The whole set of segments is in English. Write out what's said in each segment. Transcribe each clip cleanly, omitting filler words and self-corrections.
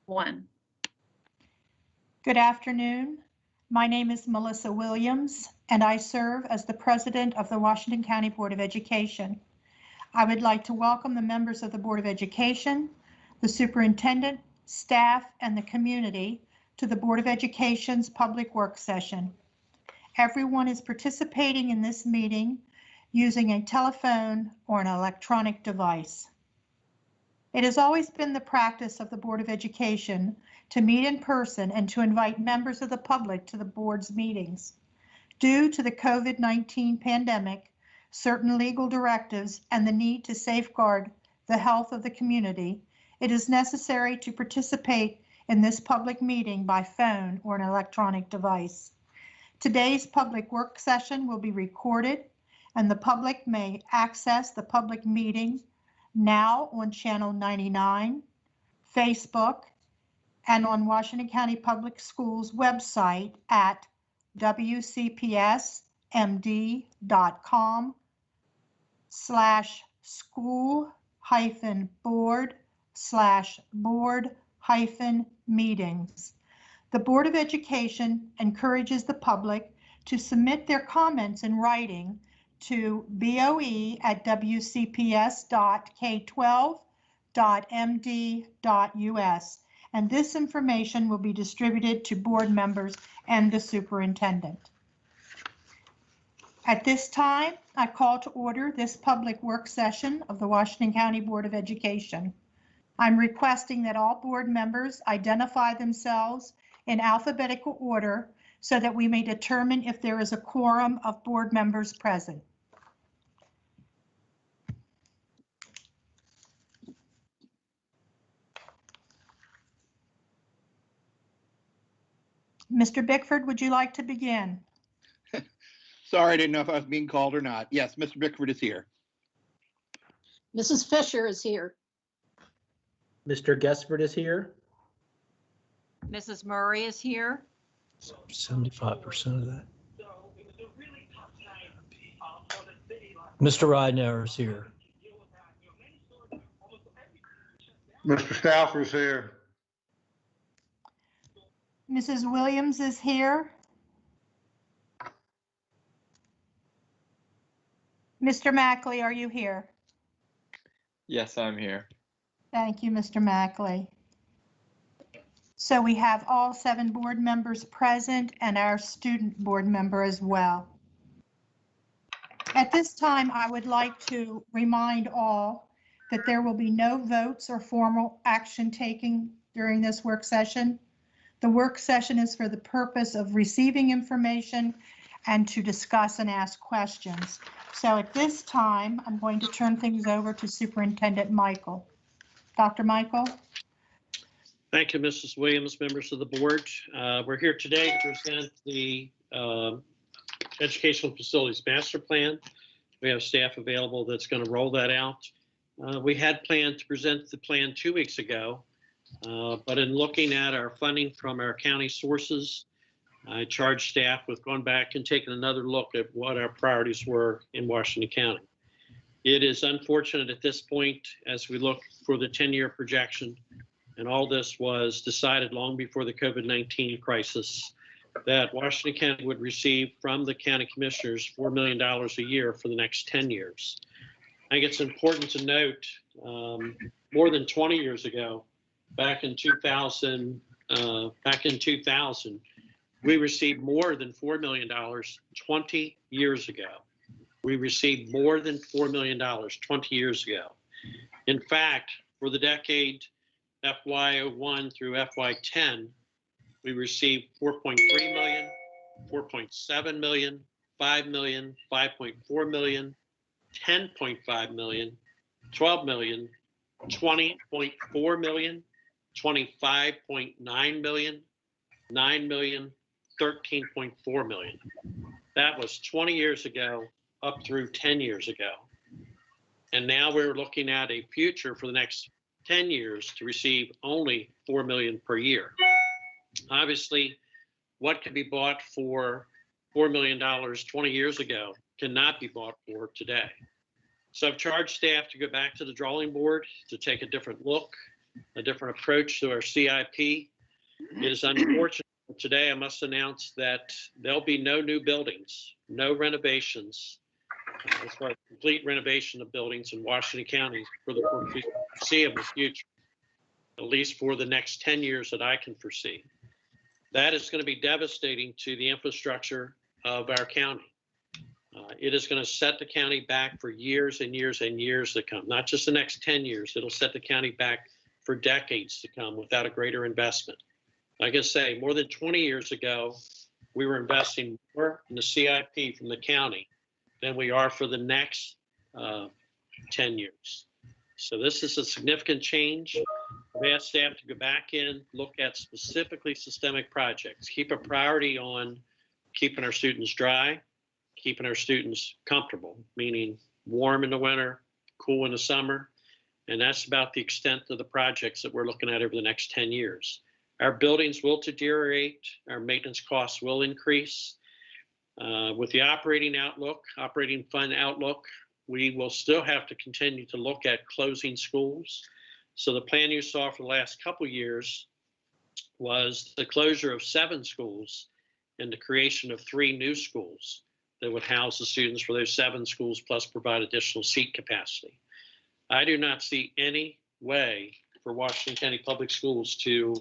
1. Good afternoon. My name is Melissa Williams, and I serve as the president of the Washington County Board of Education. I would like to welcome the members of the Board of Education, the superintendent, staff, and the community to the Board of Education's public work session. Everyone is participating in this meeting using a telephone or an electronic device. It has always been the practice of the Board of Education to meet in person and to invite members of the public to the board's meetings. Due to the COVID-19 pandemic, certain legal directives, and the need to safeguard the health of the community, it is necessary to participate in this public meeting by phone or an electronic device. Today's public work session will be recorded, and the public may access the public meeting now on Channel 99, Facebook, and on Washington County Public Schools website at wcps.com/school-board/board-meetings. The Board of Education encourages the public to submit their comments in writing to boe@wcps.k12.md.us, and this information will be distributed to board members and the superintendent. At this time, I call to order this public work session of the Washington County Board of Education. I'm requesting that all board members identify themselves in alphabetical order so that we may determine if there is a quorum of board members present. Mr. Bickford, would you like to begin? Sorry, I didn't know if I was being called or not. Yes, Mr. Bickford is here. Mrs. Fisher is here. Mr. Guestford is here. Mrs. Murray is here. 75% of that. Mr. Ridenour is here. Mr. Stauffer is here. Mrs. Williams is here. Mr. Mackley, are you here? Yes, I'm here. Thank you, Mr. Mackley. So we have all 7 board members present and our student board member as well. At this time, I would like to remind all that there will be no votes or formal action taken during this work session. The work session is for the purpose of receiving information and to discuss and ask questions. So at this time, I'm going to turn things over to Superintendent Michael. Dr. Michael? Thank you, Mrs. Williams, members of the board. We're here today to present the Educational Facilities Master Plan. We have staff available that's going to roll that out. We had planned to present the plan 2 weeks ago, but in looking at our funding from our county sources, I charged staff with going back and taking another look at what our priorities were in Washington County. It is unfortunate at this point, as we look for the 10-year projection, and all this was decided long before the COVID-19 crisis, that Washington County would receive from the county commissioners $4 million a year for the next 10 years. I think it's important to note, more than 20 years ago, back in 2000, we received more than $4 million 20 years ago. We received more than $4 million 20 years ago. In fact, for the decade FY01 through FY10, we received 4.3 million, 4.7 million, 5 million, 5.4 million, 10.5 million, 12 million, 20.4 million, 25.9 million, 9 million, 13.4 million. That was 20 years ago up through 10 years ago. And now we're looking at a future for the next 10 years to receive only 4 million per year. Obviously, what could be bought for $4 million 20 years ago cannot be bought for today. So I've charged staff to go back to the drawing board to take a different look. a different approach to our CIP. It is unfortunate. Today, I must announce that there'll be no new buildings, no renovations, as far as complete renovation of buildings in Washington County for the foreseeable future, at least for the next 10 years that I can foresee. That is going to be devastating to the infrastructure of our county. It is going to set the county back for years and years and years to come, not just the next 10 years. It'll set the county back for decades to come without a greater investment. Like I say, more than 20 years ago, we were investing more in the CIP from the county than we are for the next 10 years. So this is a significant change. I've asked staff to go back in, look at specifically systemic projects, keep a priority on keeping our students dry, keeping our students comfortable, meaning warm in the winter, cool in the summer. And that's about the extent of the projects that we're looking at over the next 10 years. Our buildings will deteriorate, our maintenance costs will increase. With the operating fund outlook, we will still have to continue to look at closing schools. So the plan you saw for the last couple of years was the closure of 7 schools and the creation of 3 new schools that would house the students for those 7 schools plus provide additional seat capacity. I do not see any way for Washington County Public Schools to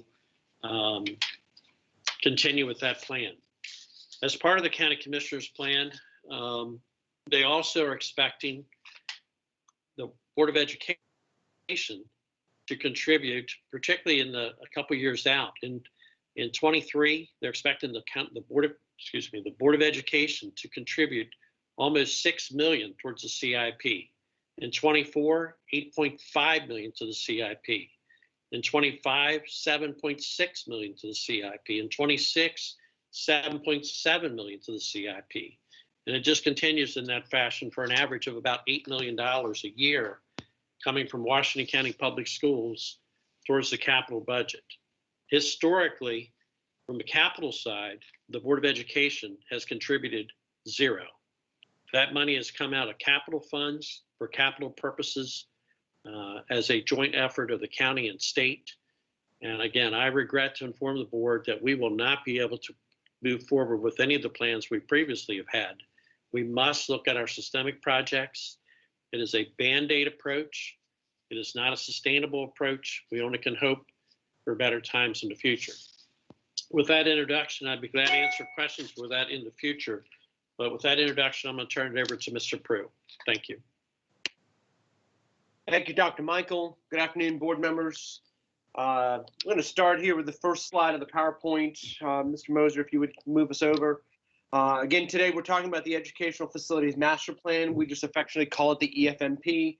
continue with that plan. As part of the county commissioner's plan, they also are expecting the Board of Education to contribute, particularly in a couple years out. In 23, they're expecting the Board of Education to contribute almost $6 million towards the CIP. In 24, $8.5 million to the CIP. In 25, $7.6 million to the CIP. In 26, $7.7 million to the CIP. And it just continues in that fashion for an average of about $8 million a year coming from Washington County Public Schools towards the capital budget. Historically, from the capital side, the Board of Education has contributed 0. That money has come out of capital funds for capital purposes as a joint effort of the county and state. And again, I regret to inform the board that we will not be able to move forward with any of the plans we previously have had. We must look at our systemic projects. It is a Band-Aid approach. It is not a sustainable approach. We only can hope for better times in the future. With that introduction, I'd be glad to answer questions for that in the future. But with that introduction, I'm going to turn it over to Mr. Prue. Thank you. Thank you, Dr. Michael. Good afternoon, board members. I'm going to start here with the first slide of the PowerPoint. Mr. Moser, if you would move us over. Again, today we're talking about the Educational Facilities Master Plan. We just affectionately call it the EFMP.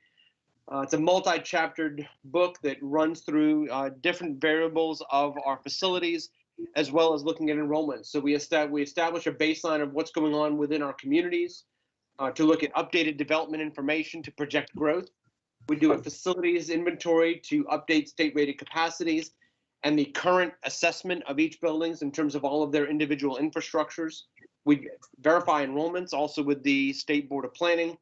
It's a multi-chaptered book that runs through different variables of our facilities, as well as looking at enrollment. So we establish a baseline of what's going on within our communities to look at updated development information to project growth. We do a facilities inventory to update state-rated capacities and the current assessment of each buildings in terms of all of their individual infrastructures. We verify enrollments also with the State Board of Planning.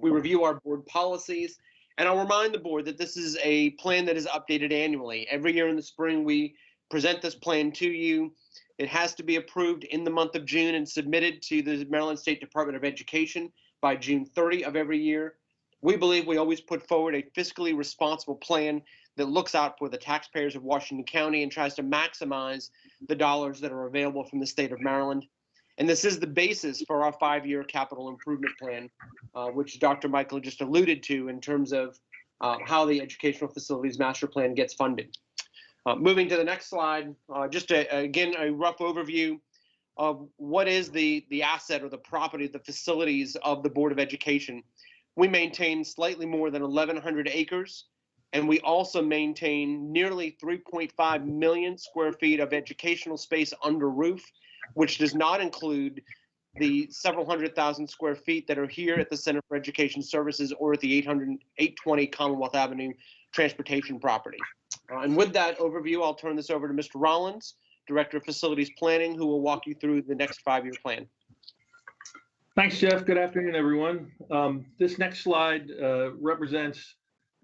We review our board policies. And I'll remind the board that this is a plan that is updated annually. Every year in the spring, we present this plan to you. It has to be approved in the month of June and submitted to the Maryland State Department of Education by June 30 of every year. We believe we always put forward a fiscally responsible plan that looks out for the taxpayers of Washington County and tries to maximize the dollars that are available from the state of Maryland. And this is the basis for our 5-year capital improvement plan, which Dr. Michael just alluded to in terms of how the Educational Facilities Master Plan gets funded. Moving to the next slide, again, a rough overview of what is the asset or the property, the facilities of the Board of Education. We maintain slightly more than 1,100 acres, and we also maintain nearly 3.5 million square feet of educational space under roof, which does not include the several 100,000 square feet that are here at the Center for Education Services or at the 820 Commonwealth Avenue transportation property. And with that overview, I'll turn this over to Mr. Rollins, Director of Facilities Planning, who will walk you through the next 5-year plan. Thanks, Jeff. Good afternoon, everyone. This next slide represents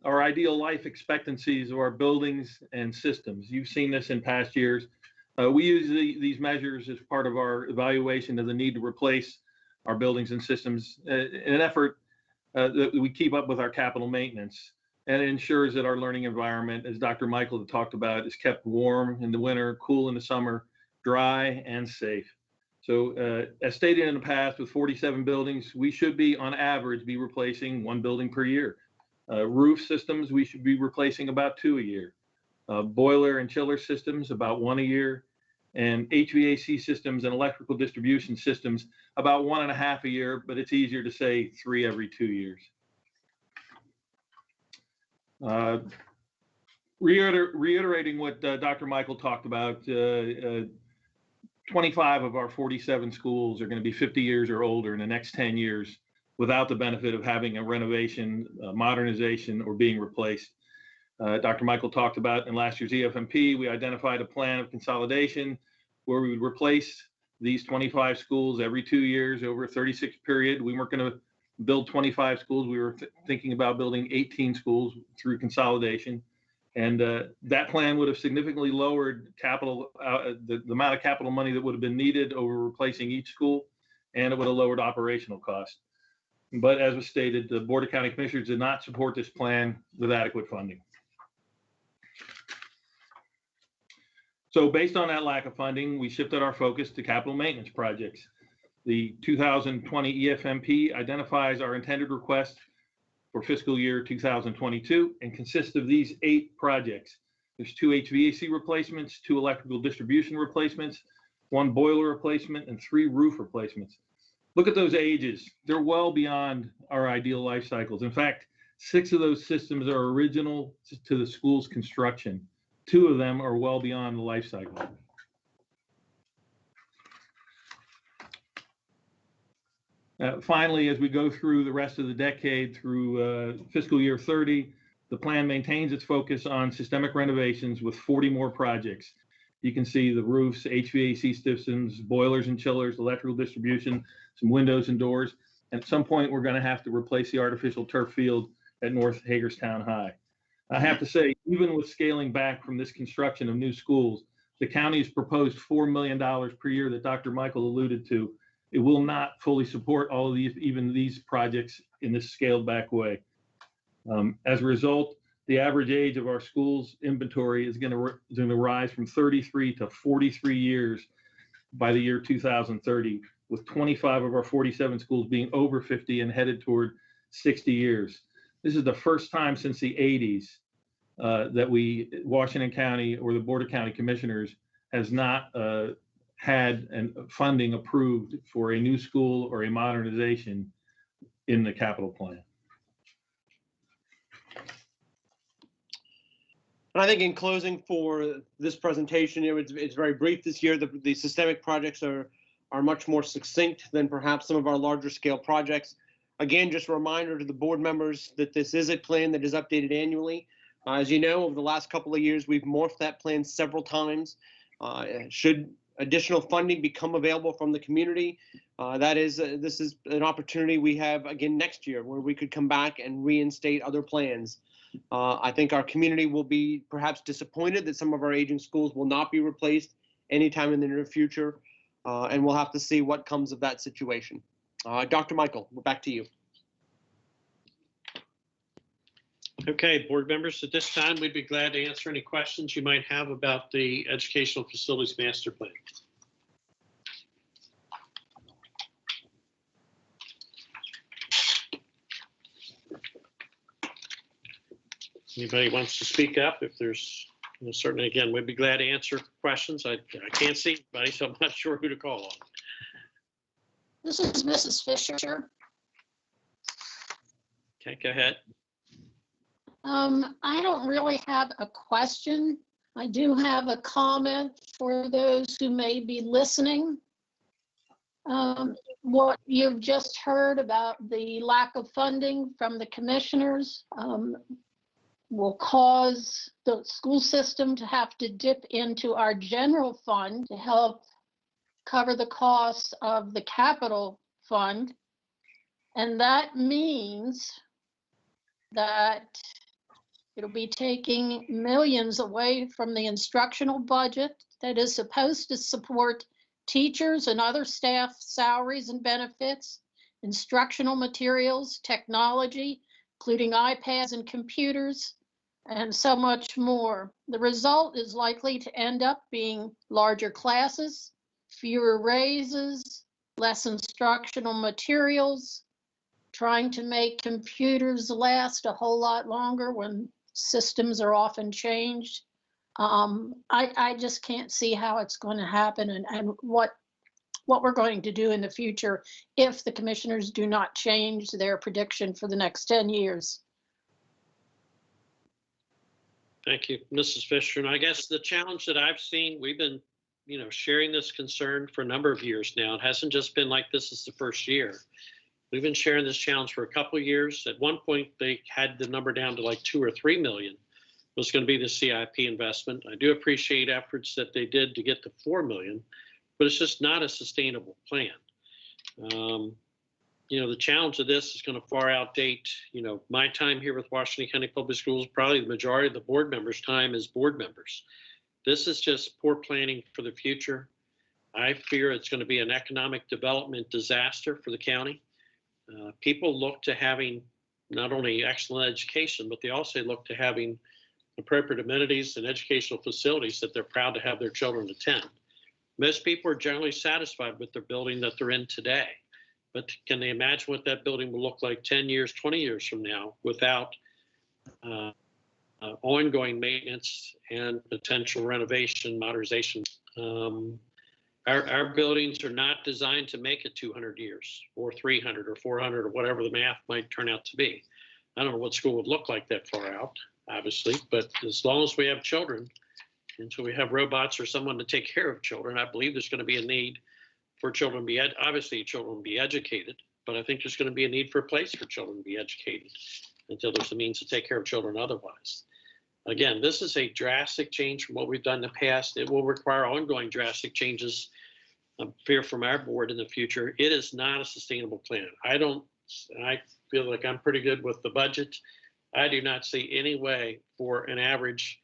our ideal life expectancies of our buildings and systems. You've seen this in past years. We use these measures as part of our evaluation of the need to replace our buildings and systems in an effort that we keep up with our capital maintenance. And it ensures that our learning environment, as Dr. Michael talked about, is kept warm in the winter, cool in the summer, dry and safe. So as stated in the past, with 47 buildings, we should be on average be replacing 1 building per year. Roof systems, we should be replacing about 2 a year. Boiler and chiller systems, about 1 a year. And HVAC systems and electrical distribution systems, about 1.5 a year, but it's easier to say 3 every 2 years. Reiterating what Dr. Michael talked about, 25 of our 47 schools are going to be 50 years or older in the next 10 years without the benefit of having a renovation, modernization, or being replaced. Dr. Michael talked about in last year's Efmp, we identified a plan of consolidation where we would replace these 25 schools every 2 years over a 36 period. We weren't going to build 25 schools. We were thinking about building 18 schools through consolidation. And that plan would have significantly lowered capital, the amount of capital money that would have been needed over replacing each school, and it would have lowered operational costs. But as was stated, the Board of County Commissioners did not support this plan with adequate funding. So based on that lack of funding, we shifted our focus to capital maintenance projects. The 2020 Efmp identifies our intended request for fiscal year 2022 and consists of these 8 projects. There's 2 HVAC replacements, 2 electrical distribution replacements, 1 boiler replacement, and 3 roof replacements. Look at those ages. They're well beyond our ideal life cycles. In fact, 6 of those systems are original to the school's construction. 2 of them are well beyond the life cycle. Finally, as we go through the rest of the decade through fiscal year 30, the plan maintains its focus on systemic renovations with 40 more projects. You can see the roofs, HVAC systems, boilers and chillers, electrical distribution, some windows and doors. And at some point, we're going to have to replace the artificial turf field at North Hagerstown High. I have to say, even with scaling back from this construction of new schools, the county's proposed $4 million per year that Dr. Michael alluded to. It will not fully support all of these, even these projects in this scaled back way. As a result, the average age of our schools inventory is going to rise from 33 to 43 years by the year 2030, with 25 of our 47 schools being over 50 and headed toward 60 years. This is the first time since the 80s that Washington County or the Board of County Commissioners has not had funding approved for a new school or a modernization in the capital plan. And I think in closing for this presentation, it's very brief this year. The systemic projects are much more succinct than perhaps some of our larger scale projects. Again, just a reminder to the board members that this is a plan that is updated annually. As you know, over the last couple of years, we've morphed that plan several times. Should additional funding become available from the community, this is an opportunity we have again next year where we could come back and reinstate other plans. I think our community will be perhaps disappointed that some of our aging schools will not be replaced anytime in the near future, and we'll have to see what comes of that situation. Dr. Michael, we're back to you. Okay, board members, at this time, we'd be glad to answer any questions you might have about the Educational Facilities Master Plan. Anybody wants to speak up? If there's, certainly, again, we'd be glad to answer questions. I can't see anybody, so I'm not sure who to call on. This is Mrs. Fisher. Okay, go ahead. I don't really have a question. I do have a comment for those who may be listening. What you've just heard about the lack of funding from the commissioners will cause the school system to have to dip into our general fund to help cover the costs of the capital fund. And that means that It'll be taking millions away from the instructional budget that is supposed to support teachers and other staff salaries and benefits, instructional materials, technology, including iPads and computers, and so much more. The result is likely to end up being larger classes, fewer raises, less instructional materials, trying to make computers last a whole lot longer when systems are often changed. I just can't see how it's going to happen and what we're going to do in the future if the commissioners do not change their prediction for the next 10 years. Thank you, Mrs. Fisher. And I guess the challenge that I've seen, we've been, sharing this concern for a number of years now. It hasn't just been like this is the first year. We've been sharing this challenge for a couple of years. At one point, they had the number down to like 2 or 3 million was going to be the CIP investment. I do appreciate efforts that they did to get to 4 million, but it's just not a sustainable plan. The challenge of this is going to far outdate, my time here with Washington County Public Schools. Probably the majority of the board members' time as board members. This is just poor planning for the future. I fear it's going to be an economic development disaster for the county. People look to having not only excellent education, but they also look to having appropriate amenities and educational facilities that they're proud to have their children attend. Most people are generally satisfied with their building that they're in today, but can they imagine what that building will look like 10 years, 20 years from now without ongoing maintenance and potential renovation, modernization? Our buildings are not designed to make it 200 years or 300 or 400 or whatever the math might turn out to be. I don't know what school would look like that far out, obviously, but as long as we have children, until we have robots or someone to take care of children, I believe there's going to be a need for children to be, obviously children to be educated, but I think there's going to be a need for a place for children to be educated until there's a means to take care of children otherwise. Again, this is a drastic change from what we've done in the past. It will require ongoing drastic changes, I fear, from our board in the future. It is not a sustainable plan. I feel like I'm pretty good with the budget. I do not see any way for an average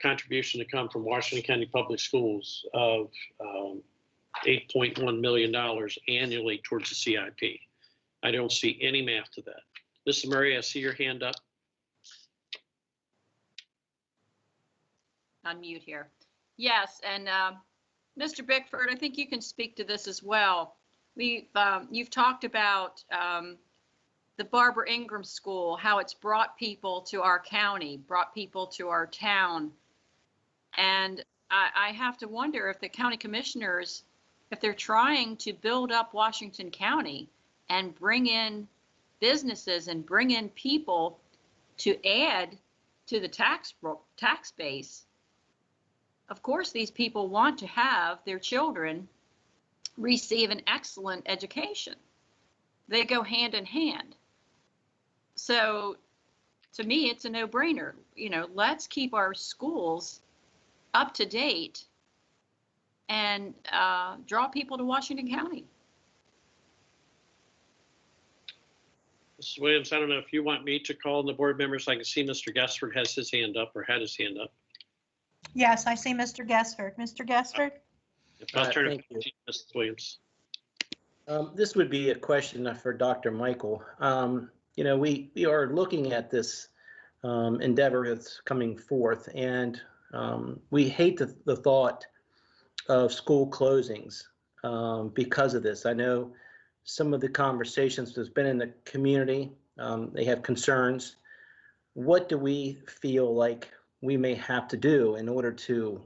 contribution to come from Washington County Public Schools of $8.1 million annually towards the CIP. I don't see any math to that. Mrs. Murray, I see your hand up. Unmute here. Yes, and Mr. Bickford, I think you can speak to this as well. You've talked about the Barbara Ingram School, how it's brought people to our county, brought people to our town. And I have to wonder if the county commissioners, if they're trying to build up Washington County and bring in businesses and bring in people to add to the tax base. Of course, these people want to have their children receive an excellent education. They go hand in hand. So to me, it's a no-brainer. Let's keep our schools up to date and draw people to Washington County. Mrs. Williams, I don't know if you want me to call on the board members. I can see Mr. Gessford has his hand up or had his hand up. Yes, I see Mr. Gessford. Mr. Gessford? I'll turn it Thank to you, Mrs. Williams. This would be a question for Dr. Michael. We are looking at this endeavor that's coming forth, and we hate the thought of school closings because of this. I know some of the conversations that's been in the community, they have concerns. What do we feel like we may have to do in order to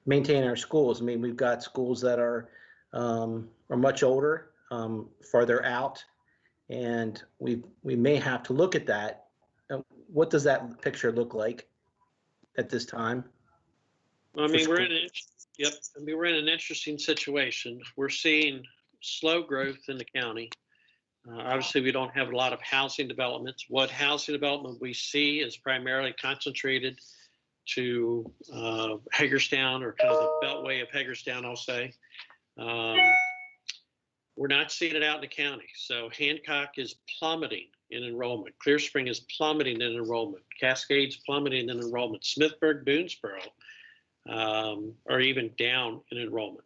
maintain our schools? I mean, we've got schools that are much older, farther out, and we may have to look at that. What does that picture look like at this time? I mean, we're in an interesting situation. We're seeing slow growth in the county. Obviously, we don't have a lot of housing developments. What housing development we see is primarily concentrated to Hagerstown, or kind of the beltway of Hagerstown, I'll say. We're not seeing it out in the county. So Hancock is plummeting in enrollment. Clear Spring is plummeting in enrollment. Cascade's plummeting in enrollment. Smithburg, Boonesboro are even down in enrollment.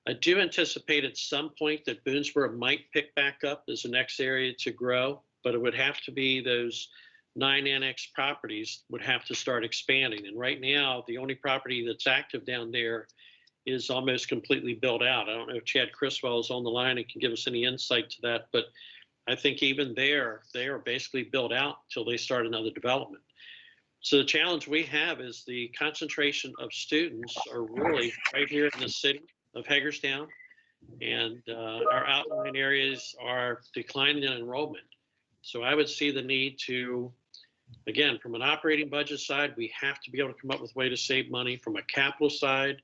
I do anticipate at some point that Boonesboro might pick back up as the next area to grow, but it would have to be those 9 annex properties would have to start expanding. And right now, the only property that's active down there is almost completely built out. I don't know if Chad Criswell is on the line and can give us any insight to that, but I think even there, they are basically built out till they start another development. So the challenge we have is the concentration of students are really right here in the city of Hagerstown, and our outlying areas are declining in enrollment. So I would see the need to, again, from an operating budget side, we have to be able to come up with a way to save money. From a capital side,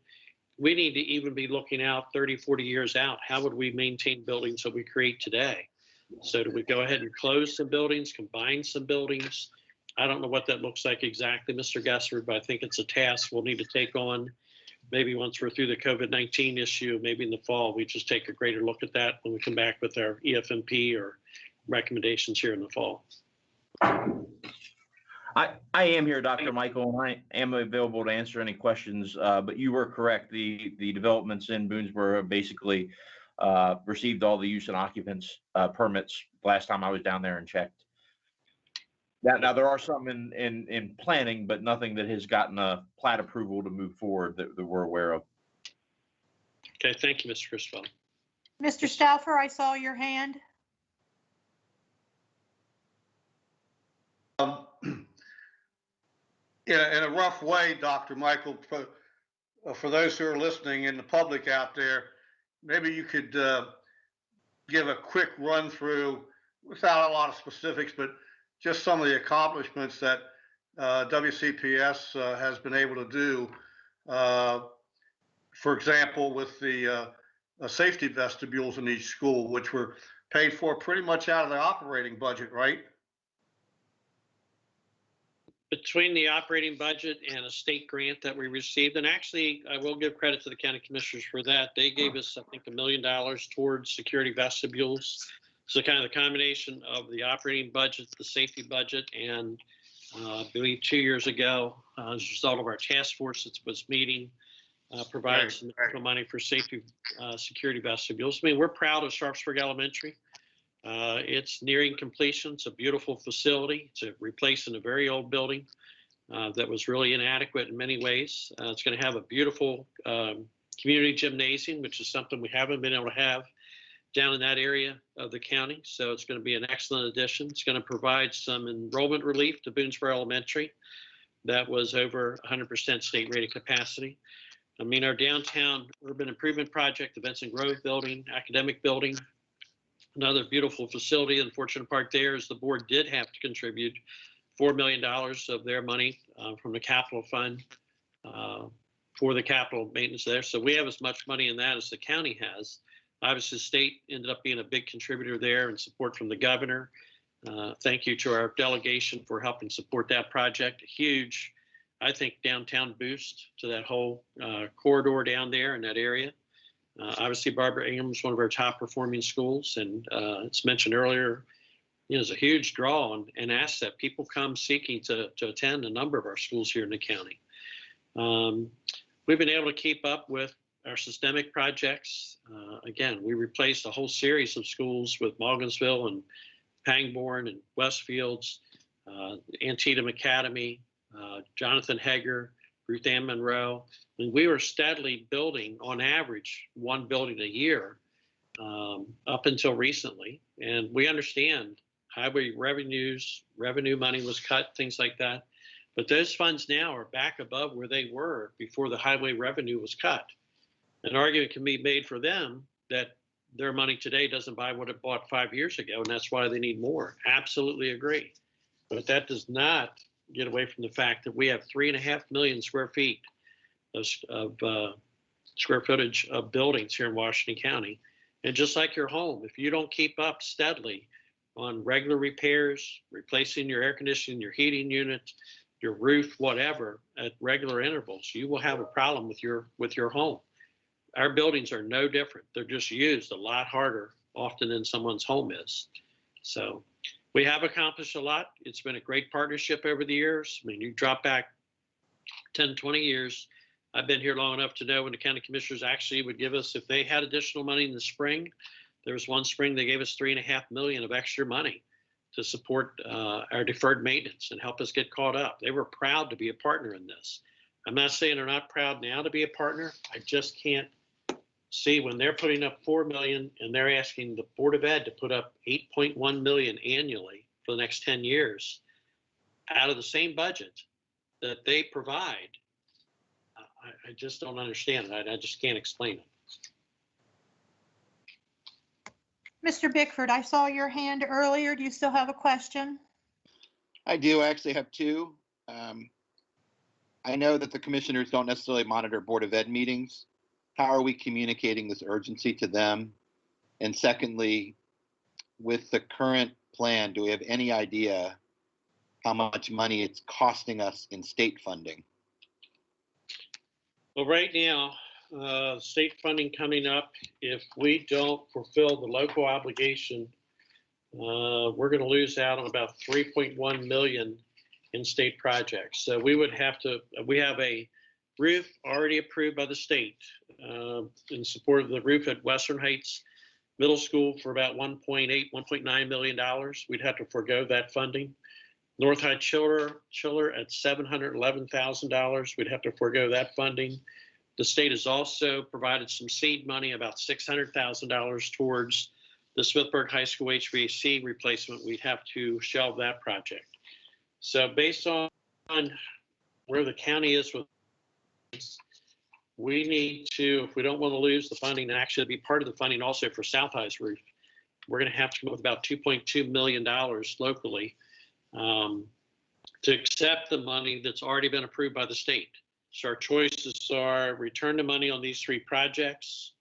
we need to even be looking out 30, 40 years out. How would we maintain buildings that we create today? So do we go ahead and close some buildings, combine some buildings? I don't know what that looks like exactly, Mr. Gessler, but I think it's a task we'll need to take on. Maybe once we're through the COVID-19 issue, maybe in the fall, we just take a greater look at that when we come back with our EFMP or recommendations here in the fall. I am here, Dr. Michael, and I am available to answer any questions, but you were correct. The developments in Boonesboro basically received all the use and occupants permits last time I was down there and checked. Now there are some in planning, but nothing that has gotten a plat approval to move forward that we're aware of. Okay, thank you, Mr. Criswell. Mr. Stauffer, I saw your hand. In a rough way, Dr. Michael, for those who are listening and the public out there, maybe you could give a quick run through without a lot of specifics, but just some of the accomplishments that WCPS has been able to do. For example, with the safety vestibules in each school, which were paid for pretty much out of the operating budget, right? Between the operating budget and a state grant that we received, and actually I will give credit to the county commissioners for that. They gave us, I think, $1 million towards security vestibules. So kind of the combination of the operating budget, the safety budget, and I believe 2 years ago, as a result of our task force that was meeting, provided some additional money for safety security vestibules. I mean, we're proud of Sharpsburg Elementary. It's nearing completion. It's a beautiful facility. It's replacing a very old building that was really inadequate in many ways. It's going to have a beautiful community gymnasium, which is something we haven't been able to have down in that area of the county. So it's going to be an excellent addition. It's going to provide some enrollment relief to Boonesboro Elementary. That was over 100% state rated capacity. I mean, our downtown urban improvement project, the Benson Grove building, academic building, another beautiful facility. The unfortunate part there is the board did have to contribute $4 million of their money from the capital fund for the capital maintenance there. So we have as much money in that as the county has. Obviously, the state ended up being a big contributor there and support from the governor. Thank you to our delegation for helping support that project. A huge, I think, downtown boost to that whole corridor down there in that area. Obviously, Barbara Ingram is one of our top performing schools, and it's mentioned earlier, you know, there's a huge draw and asset. People come seeking to attend a number of our schools here in the county. We've been able to keep up with our systemic projects. Again, we replaced a whole series of schools with Morgansville and Pangbourne and Westfields, Antietam Academy, Jonathan Hager, Ruth Ann Monroe. I mean, we were steadily building, on average, one building a year up until recently. And we understand highway revenue money was cut, things like that. But those funds now are back above where they were before the highway revenue was cut. An argument can be made for them that their money today doesn't buy what it bought 5 years ago, and that's why they need more. Absolutely agree. But that does not get away from the fact that we have 3.5 million square feet of square footage of buildings here in Washington County. And just like your home, if you don't keep up steadily on regular repairs, replacing your air conditioning, your heating unit, your roof, whatever, at regular intervals, you will have a problem with your home. Our buildings are no different. They're just used a lot harder often than someone's home is. So We have accomplished a lot. It's been a great partnership over the years. I mean, you drop back 10, 20 years. I've been here long enough to know when the county commissioners actually would give us, if they had additional money in the spring, there was one spring they gave us $3.5 million of extra money to support our deferred maintenance and help us get caught up. They were proud to be a partner in this. I'm not saying they're not proud now to be a partner. I just can't see when they're putting up $4 million and they're asking the Board of Ed to put up $8.1 million annually for the next 10 years out of the same budget that they provide. I just don't understand it. I just can't explain it. Mr. Bickford, I saw your hand earlier. Do you still have a question? I do actually have two. I know that the commissioners don't necessarily monitor Board of Ed meetings. How are we communicating this urgency to them? And secondly, with the current plan, do we have any idea how much money it's costing us in state funding? Well, right now, state funding coming up, if we don't fulfill the local obligation, we're going to lose out on about 3.1 million in state projects. So we would have to, we have a roof already approved by the state in support of the roof at Western Heights Middle School for about $1.9 million. We'd have to forego that funding. North High Chiller at $711,000. We'd have to forego that funding. The state has also provided some seed money, about $600,000 towards the Smithburg High School HVAC replacement. We'd have to shelve that project. So based on where the county is with this, we need to, if we don't want to lose the funding, and actually be part of the funding also for South High's roof, we're going to have to come up with about $2.2 million locally to accept the money that's already been approved by the state. So our choices are return the money on these three projects.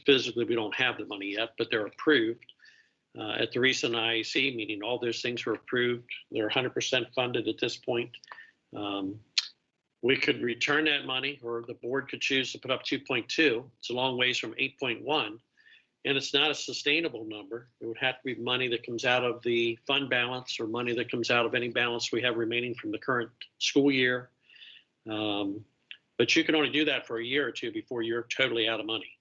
Physically, we don't have the money yet, but they're approved. At the recent IAC meeting, all those things were approved. They're 100% funded at this point. We could return that money, or the board could choose to put up 2.2. It's a long ways from 8.1. And it's not a sustainable number. It would have to be money that comes out of the fund balance or money that comes out of any balance we have remaining from the current school year. But you can only do that for a year or two before you're totally out of money.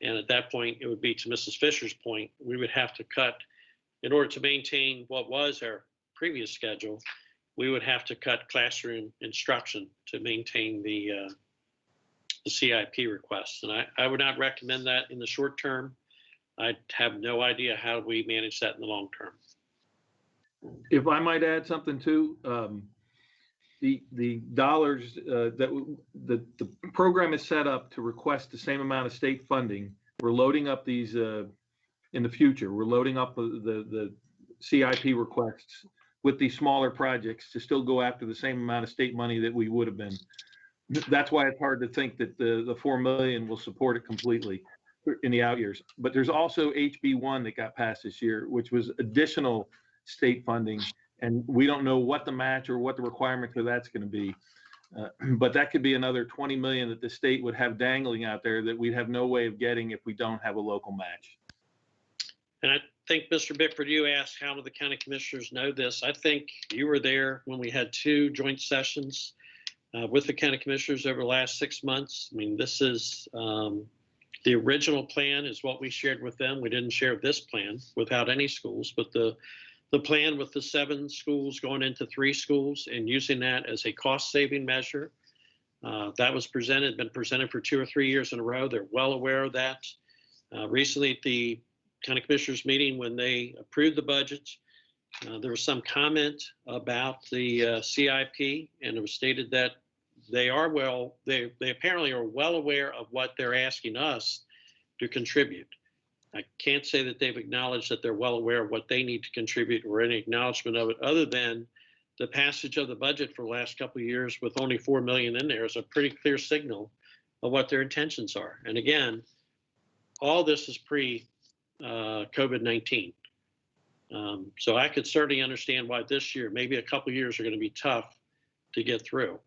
And at that point, it would be, to Mrs. Fisher's point, we would have to cut, in order to maintain what was our previous schedule, we would have to cut classroom instruction to maintain the CIP requests. And I would not recommend that in the short term. I have no idea how we manage that in the long term. If I might add something too, the dollars that the program is set up to request the same amount of state funding. We're loading up these in the future. We're loading up the CIP requests with these smaller projects to still go after the same amount of state money that we would have been. That's why it's hard to think that the 4 million will support it completely in the out years. But there's also HB1 that got passed this year, which was additional state funding. And we don't know what the match or what the requirement for that's going to be. But that could be another 20 million that the state would have dangling out there that we'd have no way of getting if we don't have a local match. And I think, Mr. Bickford, you asked how do the county commissioners know this? I think you were there when we had 2 joint sessions with the county commissioners over the last 6 months. I mean, this is the original plan is what we shared with them. We didn't share this plan without any schools, but the plan with the 7 schools going into 3 schools and using that as a cost-saving measure, that was been presented for 2 or 3 years in a row. They're well aware of that. Recently at the county commissioners meeting, when they approved the budget, there was some comment about the CIP, and it was stated that they apparently are well aware of what they're asking us to contribute. I can't say that they've acknowledged that they're well aware of what they need to contribute or any acknowledgement of it, other than the passage of the budget for the last couple of years with only 4 million in there is a pretty clear signal of what their intentions are. And again, all this is pre-COVID-19. So I could certainly understand why this year, maybe a couple of years, are going to be tough to get through.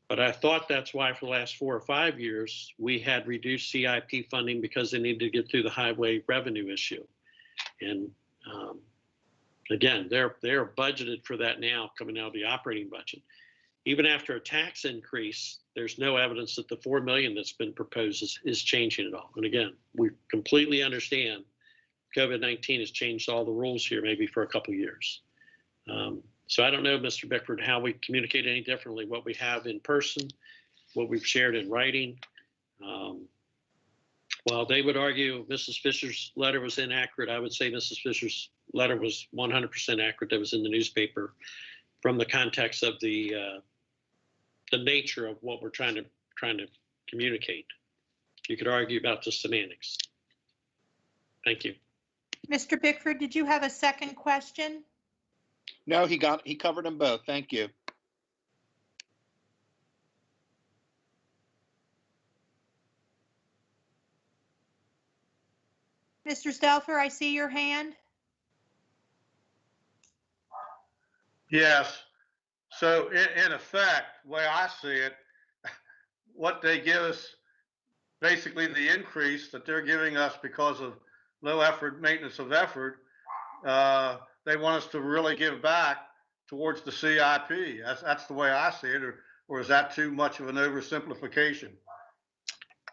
But I thought that's why for the last 4 or 5 years, we had reduced CIP funding because they needed to get through the highway revenue issue. And Again, they're budgeted for that now coming out of the operating budget. Even after a tax increase, there's no evidence that the 4 million that's been proposed is changing at all. And again, we completely understand COVID-19 has changed all the rules here, maybe for a couple of years. So I don't know, Mr. Bickford, how we communicate any differently, what we have in person, what we've shared in writing. While they would argue Mrs. Fisher's letter was inaccurate, I would say Mrs. Fisher's letter was 100% accurate. That was in the newspaper from the context of the nature of what we're trying to communicate. You could argue about the semantics. Thank you. Mr. Bickford, did you have a second question? No, he covered them both. Thank you. Mr. Stauffer, I see your hand. Yes. So in effect, the way I see it, what they give us, basically the increase that they're giving us because of low effort maintenance of effort, they want us to really give back towards the CIP. That's the way I see it, or is that too much of an oversimplification?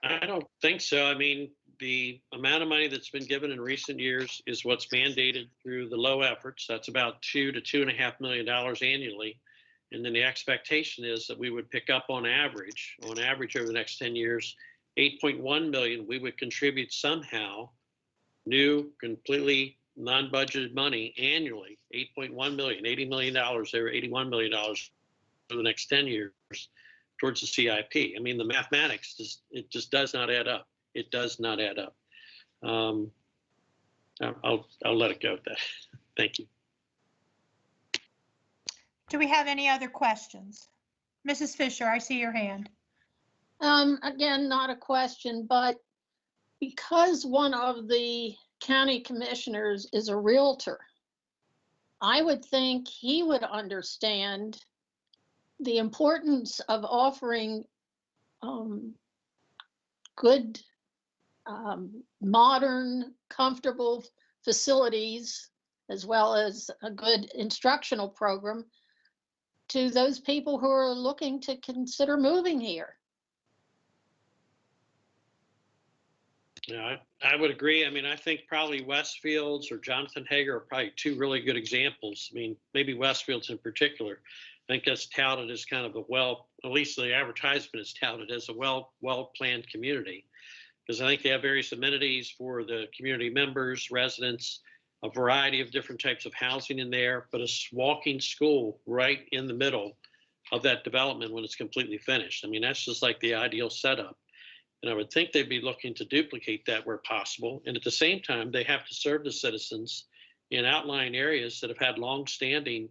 I don't think so. I mean, the amount of money that's been given in recent years is what's mandated through the low efforts. That's about $2 to $2.5 million annually. And then the expectation is that we would pick up on average over the next 10 years, 8.1 million, we would contribute somehow new, completely non-budgeted money annually, 8.1 million, $80 million there, $81 million for the next 10 years towards the CIP. I mean, the mathematics, just does not add up. It does not add up. I'll let it go at that. Thank you. Do we have any other questions? Mrs. Fisher, I see your hand. Again, not a question, but because one of the county commissioners is a realtor, I would think he would understand the importance of offering good, modern, comfortable facilities, as well as a good instructional program to those people who are looking to consider moving here. Yeah, I would agree. I mean, I think probably Westfields or Jonathan Hager are probably two really good examples. I mean, maybe Westfields in particular. I think that's touted as kind of at least the advertisement is touted as a well-planned community, because I think they have various amenities for the community members, residents, a variety of different types of housing in there, but a walking school right in the middle of that development when it's completely finished. I mean, that's just like the ideal setup. And I would think they'd be looking to duplicate that where possible. And at the same time, they have to serve the citizens in outlying areas that have had longstanding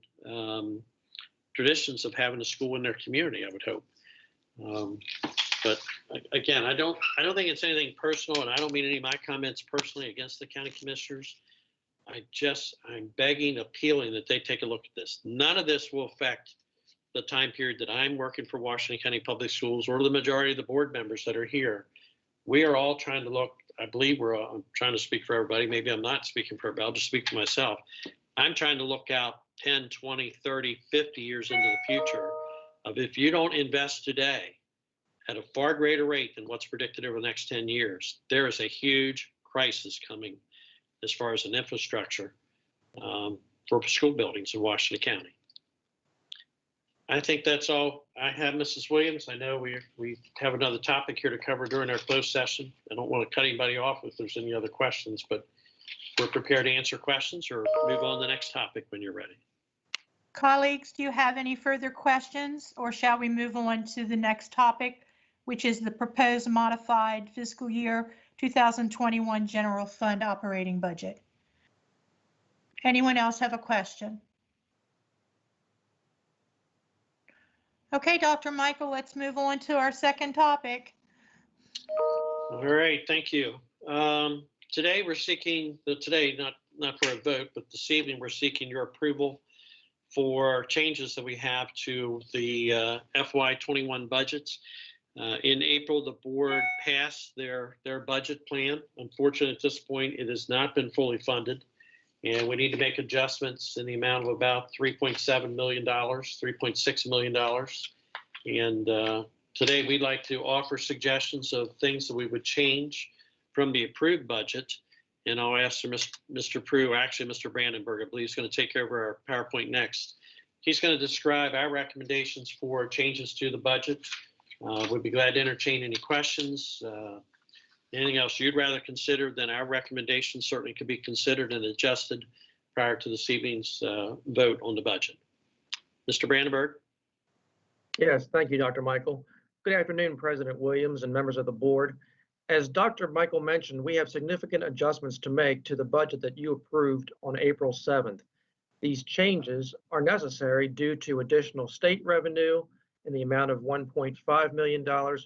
traditions of having a school in their community, I would hope. But again, I don't think it's anything personal, and I don't mean any of my comments personally against the county commissioners. I'm begging, appealing that they take a look at this. None of this will affect the time period that I'm working for Washington County Public Schools or the majority of the board members that are here. We are all trying to look, I believe I'm trying to speak for everybody. Maybe I'm not speaking for everybody. I'll just speak for myself. I'm trying to look out 10, 20, 30, 50 years into the future of if you don't invest today at a far greater rate than what's predicted over the next 10 years, there is a huge crisis coming as far as an infrastructure for school buildings in Washington County. I think that's all I have, Mrs. Williams. I know we have another topic here to cover during our closed session. I don't want to cut anybody off if there's any other questions, but we're prepared to answer questions or move on to the next topic when you're ready. Colleagues, do you have any further questions, or shall we move on to the next topic, which is the proposed modified fiscal year 2021 general fund operating budget? Anyone else have a question? Okay, Dr. Michael, let's move on to our second topic. All right, thank you. Today we're seeking, not for a vote, but this evening we're seeking your approval for changes that we have to the FY21 budgets. In April, the board passed their budget plan. Unfortunately, at this point, it has not been fully funded. And we need to make adjustments in the amount of about $3.7 million, $3.6 million. And today we'd like to offer suggestions of things that we would change from the approved budget. And I'll ask Mr. Prue, actually Mr. Brandenburg, I believe, is going to take over our PowerPoint next. He's going to describe our recommendations for changes to the budget. We'd be glad to entertain any questions. Anything else you'd rather consider, then our recommendations certainly could be considered and adjusted prior to this evening's vote on the budget. Mr. Brandenburg? Yes, thank you, Dr. Michael. Good afternoon, President Williams and members of the board. As Dr. Michael mentioned, we have significant adjustments to make to the budget that you approved on April 7th. These changes are necessary due to additional state revenue in the amount of $1.5 million,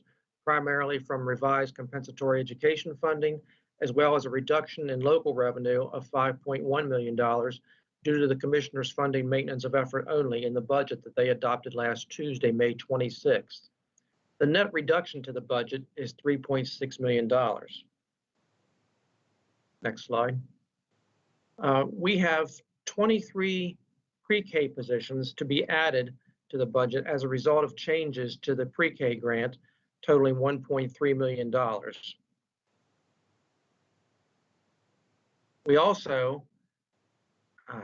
primarily from revised compensatory education funding, as well as a reduction in local revenue of $5.1 million due to the commissioners funding maintenance of effort only in the budget that they adopted last Tuesday, May 26th. The net reduction to the budget is $3.6 million. Next slide. We have 23 pre-K positions to be added to the budget as a result of changes to the pre-K grant, totaling $1.3 million. We also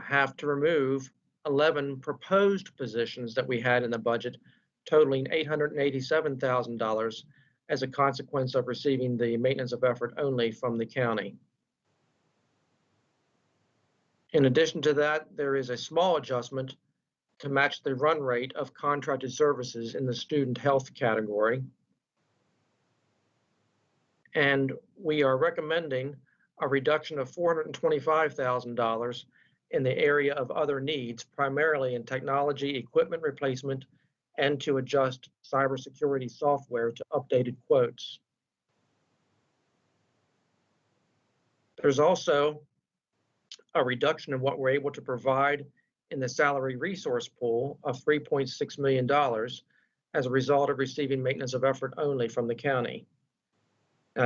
have to remove 11 proposed positions that we had in the budget, totaling $887,000 as a consequence of receiving the maintenance of effort only from the county. In addition to that, there is a small adjustment to match the run rate of contracted services in the student health category. And we are recommending a reduction of $425,000 in the area of other needs, primarily in technology, equipment replacement, and to adjust cybersecurity software to updated quotes. There's also a reduction in what we're able to provide in the salary resource pool of $3.6 million as a result of receiving maintenance of effort only from the county.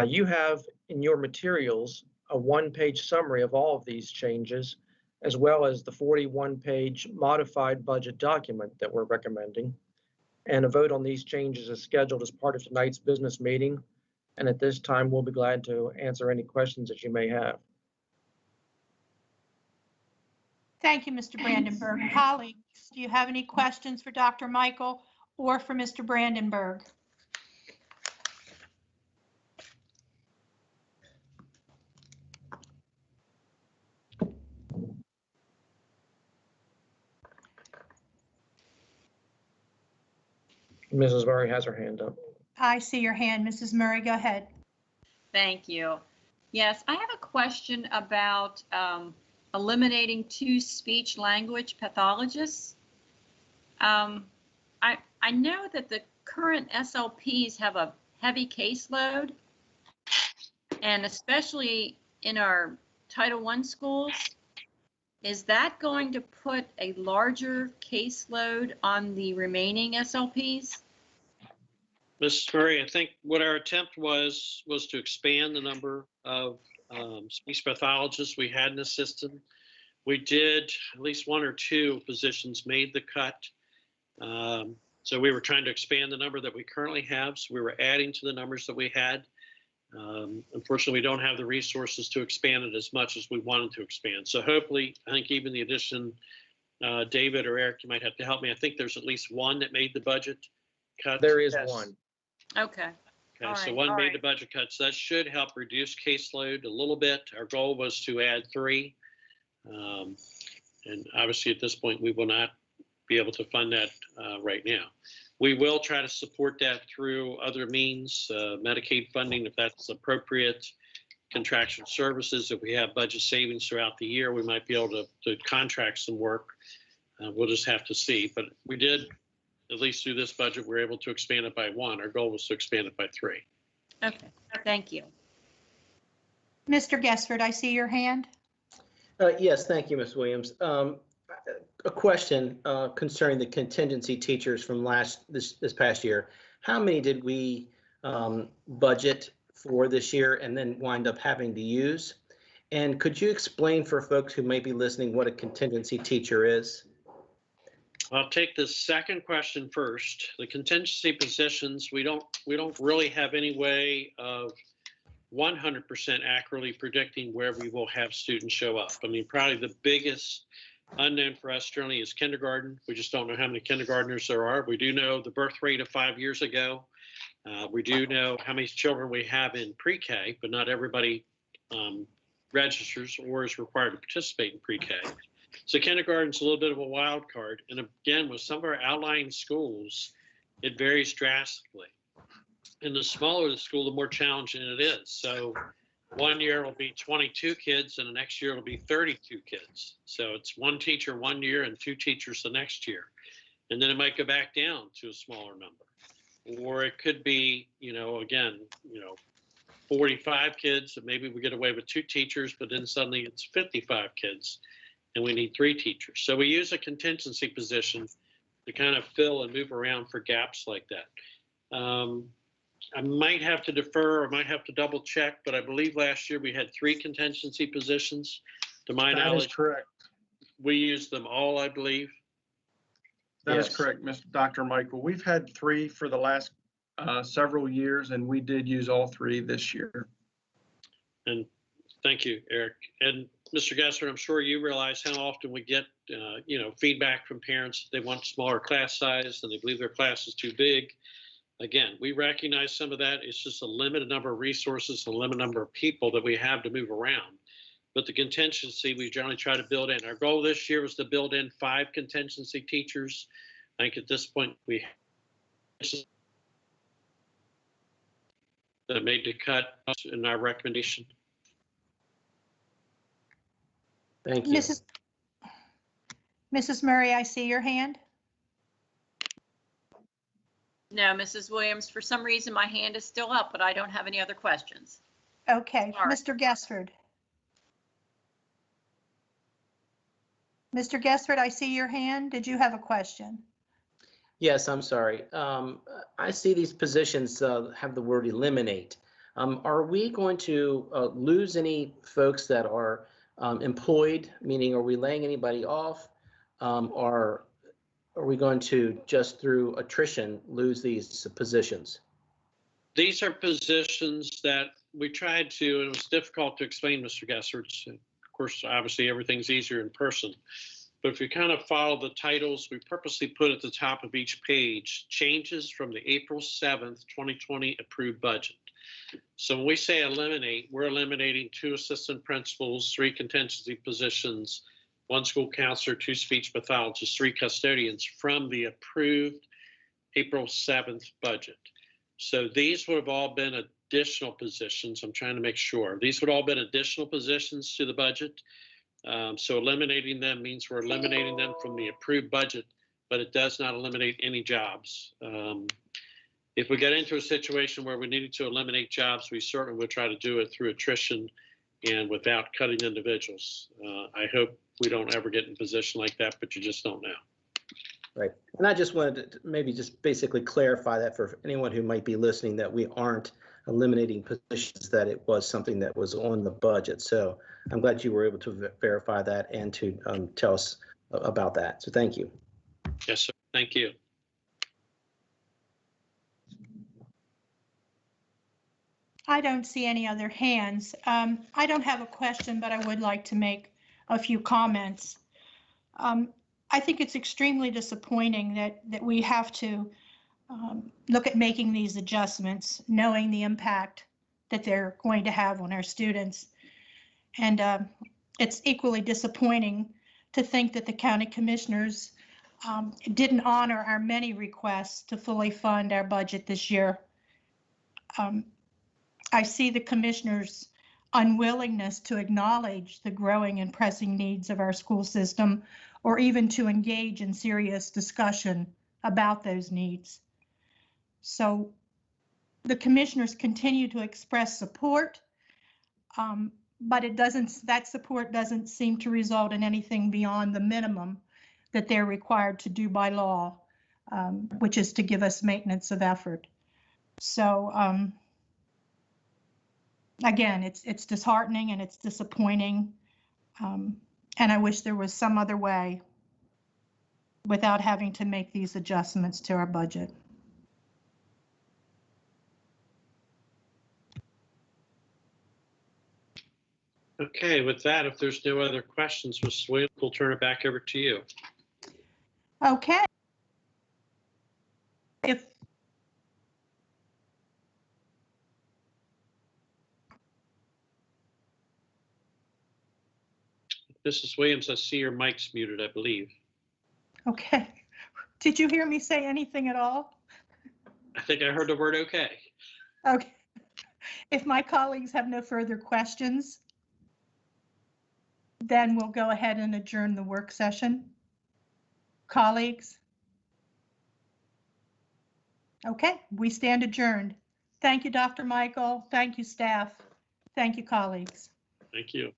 You have in your materials a one-page summary of all of these changes, as well as the 41-page modified budget document that we're recommending. And a vote on these changes is scheduled as part of tonight's business meeting. And at this time, we'll be glad to answer any questions that you may have. Thank you, Mr. Brandenburg. Colleagues, do you have any questions for Dr. Michael or for Mr. Brandenburg? Mrs. Murray has her hand up. I see your hand, Mrs. Murray. Go ahead. Thank you. Yes, I have a question about eliminating 2 speech language pathologists. I know that the current SLPs have a heavy caseload, and especially in our Title I schools. Is that going to put a larger caseload on the remaining SLPs? Mrs. Murray, I think what our attempt was to expand the number of speech pathologists we had in the system. We did, at least 1 or 2 positions made the cut. So we were trying to expand the number that we currently have. So we were adding to the numbers that we had. Unfortunately, we don't have the resources to expand it as much as we wanted to expand. So hopefully, I think even the addition, David or Eric, you might have to help me. I think there's at least 1 that made the budget cut. There is 1. Okay. Okay, so 1 made the budget cuts. That should help reduce caseload a little bit. Our goal was to add 3. And obviously at this point, we will not be able to fund that right now. We will try to support that through other means, Medicaid funding, if that's appropriate, contractual services. If we have budget savings throughout the year, we might be able to contract some work. We'll just have to see. But we did, at least through this budget, we're able to expand it by 1. Our goal was to expand it by 3. Okay, thank you. Mr. Gesford, I see your hand. Yes, thank you, Ms. Williams. A question concerning the contingency teachers from this past year. How many did we budget for this year and then wind up having to use? And could you explain for folks who may be listening what a contingency teacher is? I'll take the second question first. The contingency positions, we don't really have any way of 100% accurately predicting where we will have students show up. I mean, probably the biggest unknown for us generally is kindergarten. We just don't know how many kindergartners there are. We do know the birth rate of 5 years ago. We do know how many children we have in pre-K, but not everybody registers or is required to participate in pre-K. So kindergarten's a little bit of a wild card. And again, with some of our outlying schools, it varies drastically. And the smaller the school, the more challenging it is. So one year it'll be 22 kids and the next year it'll be 32 kids. So it's one teacher one year and two teachers the next year. And then it might go back down to a smaller number. Or it could be, again, 45 kids and maybe we get away with two teachers, but then suddenly it's 55 kids and we need three teachers. So we use a contingency position to kind of fill and move around for gaps like that. I might have to defer or might have to double check, but I believe last year we had 3 contingency positions. To my knowledge, that is correct. We used them all, I believe. That is correct, Dr. Michael. We've had 3 for the last several years, and we did use all 3 this year. And thank you, Eric. And Mr. Gessler, I'm sure you realize how often we get, feedback from parents. They want smaller class size and they believe their class is too big. Again, we recognize some of that. It's just a limited number of resources, a limited number of people that we have to move around. But the contingency, we generally try to build in. Our goal this year was to build in 5 contingency teachers. I think at this point we that made the cut in our recommendation. Thank you. Mrs. Murray, I see your hand. No, Mrs. Williams, for some reason my hand is still up, but I don't have any other questions. Okay, Sorry. Mr. Gessford. Mr. Gessford, I see your hand. Did you have a question? Yes, I'm sorry. I see these positions have the word eliminate. Are we going to lose any folks that are employed, meaning are we laying anybody off? Or are we going to just through attrition lose these positions? These are positions that we tried to, and it was difficult to explain, Mr. Gessert. Of course, obviously everything's easier in person. But if you kind of follow the titles, we purposely put at the top of each page changes from the April 7th, 2020 approved budget. So when we say eliminate, we're eliminating 2 assistant principals, 3 contingency positions, 1 school counselor, 2 speech pathologists, 3 custodians from the approved April 7th budget. So these would have all been additional positions. I'm trying to make sure. These would all been additional positions to the budget. So eliminating them means we're eliminating them from the approved budget, but it does not eliminate any jobs. If we get into a situation where we needed to eliminate jobs, we certainly would try to do it through attrition and without cutting individuals. I hope we don't ever get in a position like that, but you just don't know. Right. And I just wanted to maybe just basically clarify that for anyone who might be listening, that we aren't eliminating positions, that it was something that was on the budget. So I'm glad you were able to verify that and to tell us about that. So thank you. Yes, sir. Thank you. I don't see any other hands. I don't have a question, but I would like to make a few comments. I think it's extremely disappointing that we have to look at making these adjustments, knowing the impact that they're going to have on our students. And it's equally disappointing to think that the county commissioners didn't honor our many requests to fully fund our budget this year. I see the commissioners' unwillingness to acknowledge the growing and pressing needs of our school system, or even to engage in serious discussion about those needs. So the commissioners continue to express support, but that support doesn't seem to result in anything beyond the minimum that they're required to do by law, which is to give us maintenance of effort. So again, it's disheartening and it's disappointing. And I wish there was some other way without having to make these adjustments to our budget. Okay, with that, if there's no other questions, Mrs. Williams, we'll turn it back over to you. Okay. If Mrs. Williams, I see your mic's muted, I believe. Okay. Did you hear me say anything at all? I think I heard the word okay. Okay. If my colleagues have no further questions, then we'll go ahead and adjourn the work session. Colleagues? Okay, we stand adjourned. Thank you, Dr. Michael. Thank you, staff. Thank you, colleagues. Thank you.